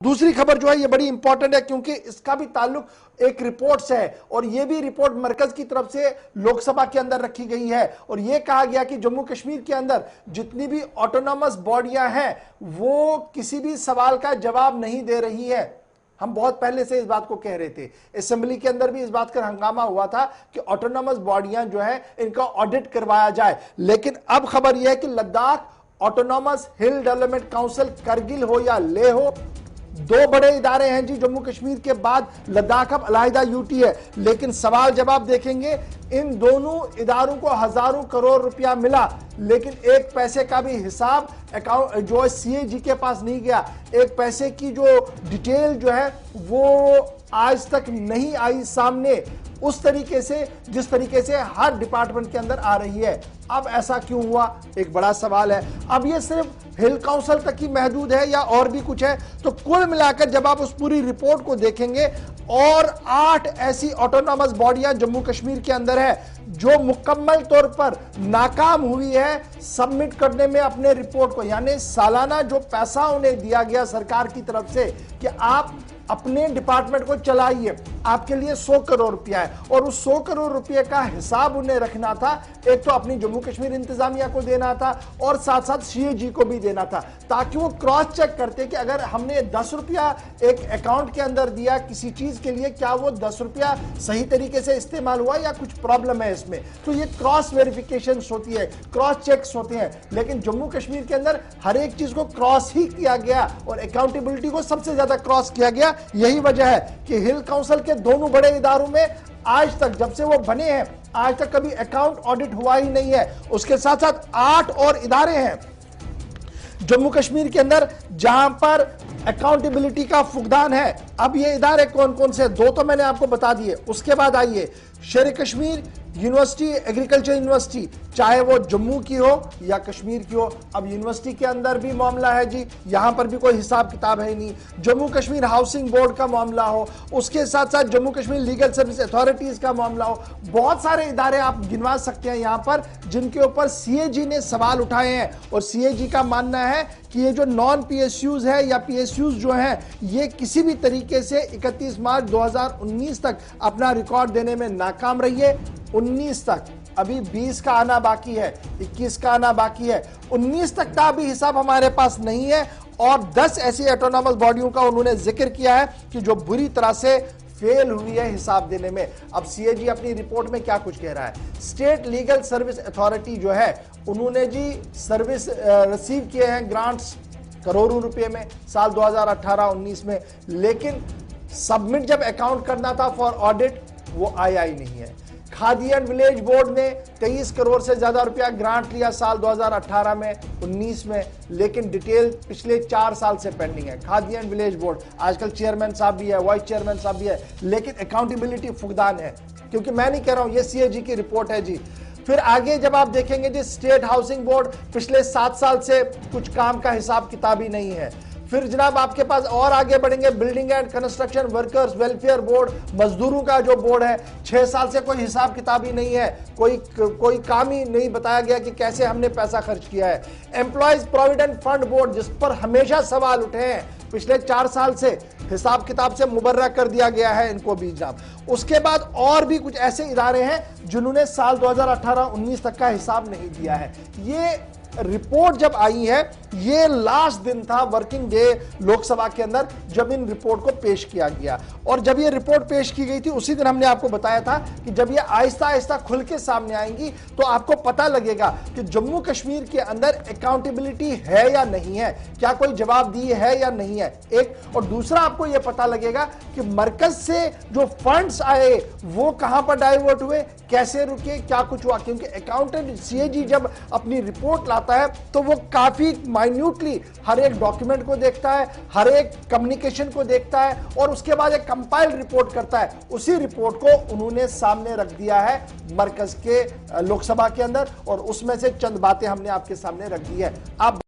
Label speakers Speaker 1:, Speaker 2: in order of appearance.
Speaker 1: दूसरी खबर जो है ये बड़ी इंपॉर्टेंट है क्योंकि इसका भी ताल्लुक एक रिपोर्ट से है और ये भी रिपोर्ट मरकज की तरफ से लोकसभा के अंदर रखी गई है और ये कहा गया कि जम्मू कश्मीर के अंदर जितनी भी ऑटोनॉमस बॉडियां हैं वो किसी भी सवाल का जवाब नहीं दे रही है। हम बहुत पहले से इस बात को कह रहे थे, असेंबली के अंदर भी इस बात का हंगामा हुआ था कि ऑटोनॉमस बॉडियां जो है इनका ऑडिट करवाया जाए। लेकिन अब खबर यह है कि लद्दाख ऑटोनॉमस हिल डेवलपमेंट काउंसिल करगिल हो या लेह हो, दो बड़े इदारे हैं जी। जम्मू कश्मीर के बाद लद्दाख अब अलहदा यूटी है, लेकिन सवाल जवाब देखेंगे इन दोनों इदारों को हजारों करोड़ रुपया मिला, लेकिन एक पैसे का भी हिसाब अकाउंट जो है सीएजी के पास नहीं गया। एक पैसे की जो डिटेल जो है वो आज तक नहीं आई सामने उस तरीके से जिस तरीके से हर डिपार्टमेंट के अंदर आ रही है। अब ऐसा क्यों हुआ, एक बड़ा सवाल है। अब ये सिर्फ हिल काउंसिल तक ही महदूद है या और भी कुछ है? तो कुल मिलाकर जब आप उस पूरी रिपोर्ट को देखेंगे और 8 ऐसी ऑटोनॉमस बॉडियां जम्मू कश्मीर के अंदर है जो मुकम्मल तौर पर नाकाम हुई है सबमिट करने में अपने रिपोर्ट को, यानी सालाना जो पैसा उन्हें दिया गया सरकार की तरफ से कि आप अपने डिपार्टमेंट को चलाइए, आपके लिए 100 करोड़ रुपया है और उस 100 करोड़ रुपए का हिसाब उन्हें रखना था। एक तो अपनी जम्मू कश्मीर इंतजामिया को देना था और साथ साथ सीएजी को भी देना था, ताकि वो क्रॉस चेक करते कि अगर हमने 10 रुपया एक अकाउंट के अंदर दिया किसी चीज के लिए, क्या वो 10 रुपया सही तरीके से इस्तेमाल हुआ या कुछ प्रॉब्लम है इसमें। तो ये क्रॉस वेरिफिकेशन होती है, क्रॉस चेक्स होते हैं, लेकिन जम्मू कश्मीर के अंदर हर एक चीज को क्रॉस ही किया गया और अकाउंटेबिलिटी को सबसे ज्यादा क्रॉस किया गया। यही वजह है कि हिल काउंसिल के दोनों बड़े इदारों में आज तक जब से वो बने हैं आज तक कभी अकाउंट ऑडिट हुआ ही नहीं है। उसके साथ साथ 8 और इदारे हैं जम्मू कश्मीर के अंदर जहां पर अकाउंटेबिलिटी का फुकदान है। अब ये इदारे कौन कौन से, दो तो मैंने आपको बता दिए। उसके बाद आइए शेर कश्मीर यूनिवर्सिटी, एग्रीकल्चर यूनिवर्सिटी, चाहे वो जम्मू की हो या कश्मीर की हो। अब यूनिवर्सिटी के अंदर भी मामला है जी, यहां पर भी कोई हिसाब किताब है नहीं। जम्मू कश्मीर हाउसिंग बोर्ड का मामला हो, उसके साथ साथ Jammu Kashmir legal service authorities का मामला हो, बहुत सारे इदारे आप गिनवा सकते हैं यहां पर जिनके ऊपर सीएजी ने सवाल उठाए हैं और सीएजी का मानना है कि ये जो नॉन पीएसयूज है या पीएसयूज जो है ये किसी भी तरीके से 31 मार्च 2019 तक अपना रिकॉर्ड देने में नाकाम रही है। 19 तक, अभी 20 का आना बाकी है, 21 का आना बाकी है, 19 तक का भी हिसाब हमारे पास नहीं है। और 10 ऐसी ऑटोनॉमस बॉडियों का उन्होंने जिक्र किया है कि जो बुरी तरह से फेल हुई है हिसाब देने में। अब सीएजी अपनी रिपोर्ट में क्या कुछ कह रहा है, स्टेट लीगल सर्विस अथॉरिटी जो है उन्होंने जी सर्विस रिसीव किए हैं ग्रांट्स करोड़ों रुपए में साल 2018-19 में, लेकिन सबमिट जब अकाउंट करना था फॉर ऑडिट वो आया ही नहीं है। खादी एंड विलेज बोर्ड ने 23 करोड़ से ज्यादा रुपया ग्रांट लिया साल 2018 में 19 में, लेकिन डिटेल पिछले 4 साल से पेंडिंग है। खादी एंड विलेज बोर्ड आजकल चेयरमैन साहब भी है, वाइस चेयरमैन साहब भी है, लेकिन अकाउंटेबिलिटी फुकदान है। क्योंकि मैं नहीं कह रहा हूं, ये सीएजी की रिपोर्ट है जी। फिर आगे जब आप देखेंगे जी स्टेट हाउसिंग बोर्ड पिछले 7 साल से कुछ काम का हिसाब किताब ही नहीं है। फिर जनाब आपके पास और आगे बढ़ेंगे building and construction workers welfare board, मजदूरों का जो बोर्ड है 6 साल से कोई हिसाब किताब ही नहीं है, कोई काम ही नहीं बताया गया कि कैसे हमने पैसा खर्च किया है। एम्प्लॉयज प्रोविडेंट फंड बोर्ड जिस पर हमेशा सवाल उठे हैं पिछले 4 साल से, हिसाब किताब से मुबर्रा कर दिया गया है इनको भी जनाब। उसके बाद और भी कुछ ऐसे इदारे हैं जिन्होंने साल 2018-19 तक का हिसाब नहीं दिया है। ये रिपोर्ट जब आई है, ये लास्ट दिन था वर्किंग डे लोकसभा के अंदर जब इन रिपोर्ट को पेश किया गया। और जब ये रिपोर्ट पेश की गई थी उसी दिन हमने आपको बताया था कि जब ये आहिस्ता आहिस्ता खुल के सामने आएंगी तो आपको पता लगेगा कि जम्मू कश्मीर के अंदर अकाउंटेबिलिटी है या नहीं है, क्या कोई जवाबदेही है या नहीं है, एक। और दूसरा आपको यह पता लगेगा कि मरकज से जो फंड्स आए वो कहां पर डाइवर्ट हुए, कैसे रुके, क्या कुछ हुआ। क्योंकि अकाउंटेंट सीएजी जब अपनी रिपोर्ट लाता है तो वो काफी माइन्यूटली हर एक डॉक्यूमेंट को देखता है, हर एक कम्युनिकेशन को देखता है और उसके बाद एक कंपाइल्ड रिपोर्ट करता है। उसी रिपोर्ट को उन्होंने सामने रख दिया है मरकज के लोकसभा के अंदर और उसमें से चंद बातें हमने आपके सामने रख दी है। आप